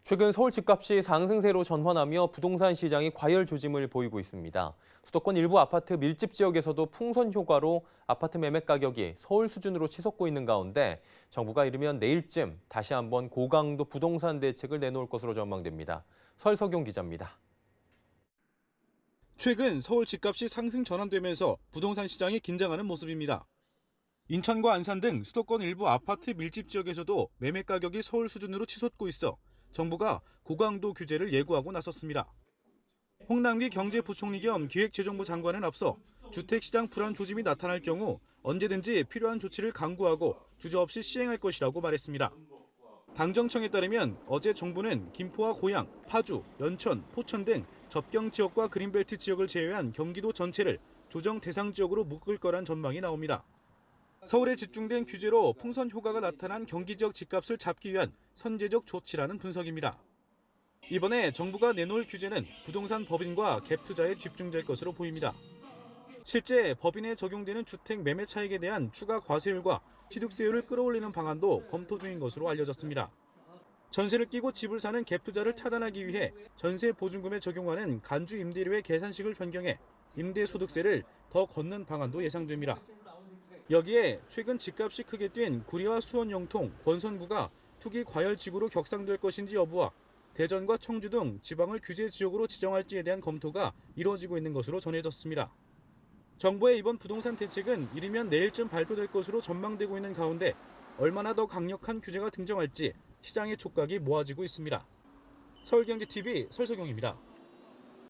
최근 서울 집값이 상승세로 전환하며 부동산 시장이 과열 조짐을 보이고 있습니다. 수도권 일부 아파트 밀집 지역에서도 풍선 효과로 아파트 매매 가격이 서울 수준으로 치솟고 있는 가운데 정부가 이르면 내일쯤 다시 한번 고강도 부동산 대책을 내놓을 것으로 전망됩니다. 설석용 기자입니다. 최근 서울 집값이 상승 전환되면서 부동산 시장이 긴장하는 모습입니다. 인천과 안산 등 수도권 일부 아파트 밀집 지역에서도 매매 가격이 서울 수준으로 치솟고 있어 정부가 고강도 규제를 예고하고 나섰습니다. 홍남기 경제부총리 겸 기획재정부 장관은 앞서 주택시장 불안 조짐이 나타날 경우 언제든지 필요한 조치를 강구하고 주저없이 시행할 것이라고 말했습니다. 당정청에 따르면 어제 정부는 김포와 고양, 파주, 연천, 포천 등 접경 지역과 그린벨트 지역을 제외한 경기도 전체를 조정 대상 지역으로 묶을 거란 전망이 나옵니다. 서울에 집중된 규제로 풍선 효과가 나타난 경기 지역 집값을 잡기 위한 선제적 조치라는 분석입니다. 이번에 정부가 내놓을 규제는 부동산 법인과 갭 투자에 집중될 것으로 보입니다. 실제 법인에 적용되는 주택 매매 차익에 대한 추가 과세율과 취득세율을 끌어올리는 방안도 검토 중인 것으로 알려졌습니다. 전세를 끼고 집을 사는 갭 투자를 차단하기 위해 전세 보증금에 적용하는 간주 임대료의 계산식을 변경해 임대소득세를 더 걷는 방안도 예상됩니다. 여기에 최근 집값이 크게 뛴 구리와 수원 영통, 권선구가 투기 과열지구로 격상될 것인지 여부와 대전과 청주 등 지방을 규제 지역으로 지정할지에 대한 검토가 이루어지고 있는 것으로 전해졌습니다. 정부의 이번 부동산 대책은 이르면 내일쯤 발표될 것으로 전망되고 있는 가운데 얼마나 더 강력한 규제가 등장할지 시장의 촉각이 모아지고 있습니다. 서울경제TV 설석용입니다.